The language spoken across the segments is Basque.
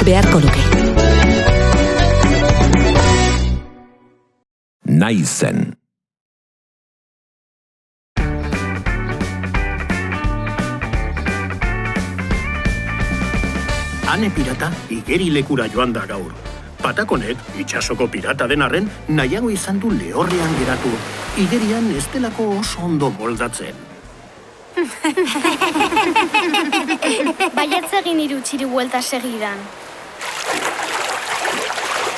beharko luke. Naizen. Ane pirata igerilekura joan da gaur. Patakonek, itsasoko pirata den arren, nahiago izan du lehorrean geratu. Igerian ez delako oso ondo moldatzen. Baiatz egin irutxiri buelta segidan.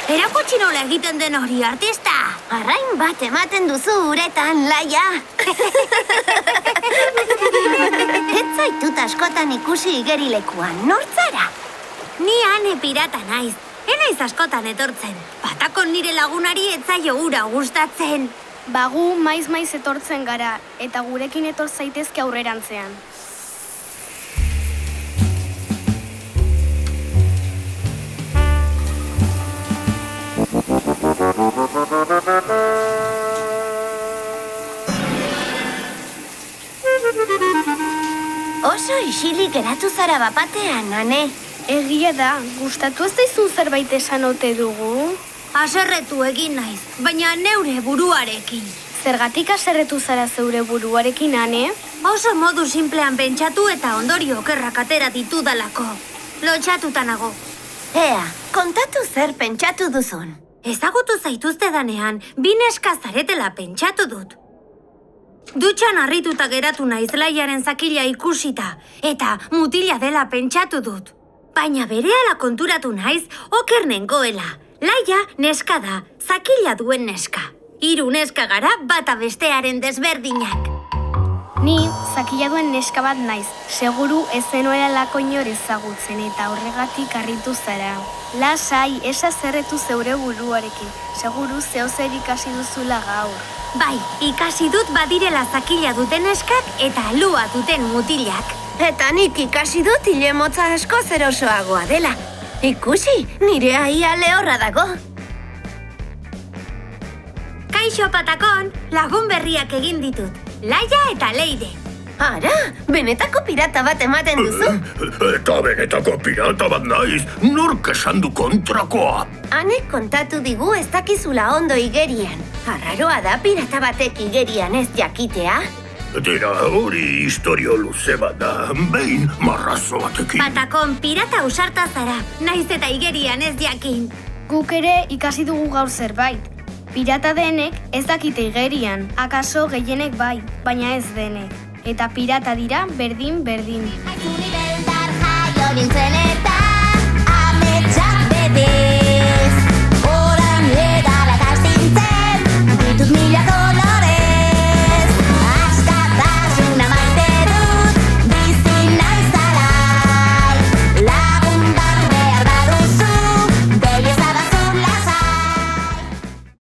Erakutsi nola egiten den hori, artista! Arrain bat ematen duzu uretan, Laia! Ez zaitut askotan ikusi igerilekuan, nortzara? Ni Ane pirata naiz, enaiz askotan etortzen. Patakon nire lagunari ez zaio ura gustatzen. Bagu maiz etortzen gara, eta gurekin etor zaitezke aurrerantzean. Oso isilik geratu zara bapatean, Ane. Egia da, gustatu ez daizun zerbait esan ote dugu? Haserretu egin naiz, baina neure buruarekin. Zergatik haserretu zara zeure buruarekin, Ane? Oso modu simplean pentsatu eta ondorio okerrak atera ditudalako. Lotxatuta nago. Ea, kontatu zer pentsatu duzun. Ezagutu zaituzte danean, bi neska zaretela pentsatu dut. Dutxan harrituta geratu naiz Laiaren zakila ikusita, eta mutila dela pentsatu dut. Baina berehala konturatu naiz, oker nengoela. Laia neska da, zakila duen neska. Hiru neska gara bata bestearen desberdinak. Ni zakila duen neska bat naiz. Seguru ez zenuela lako inor ezagutzen eta horregatik harritu zara. Lasai, esa zerretu zeure buruarekin. Seguru zehozer ikasi duzula gaur. Bai, ikasi dut badirela zakila duten neskak eta alua duten mutilak. Eta nik ikasi dut hile motza asko zerosoagoa dela. Ikusi, nire aia lehorra dago. Kaixo Patakon, lagun berriak egin ditut. Laia eta Leire. Ara, benetako pirata bat ematen duzu? Eta benetako pirata bat naiz, nork esan du kontrakoa. Hanek kontatu digu ez dakizula ondo igerian. Arraroa da pirata batek igerian ez jakitea. Tira, hori historio luze bat da, behin marrazo batekin. Patakon, pirata ausarta zara, naiz eta igerian ez jakin. Guk ere ikasi dugu gaur zerbait. Pirata denek ez dakite igerian, akaso gehienek bai, baina ez denek. Eta pirata dira berdin. Aizu nibeldar jaio nintzen eta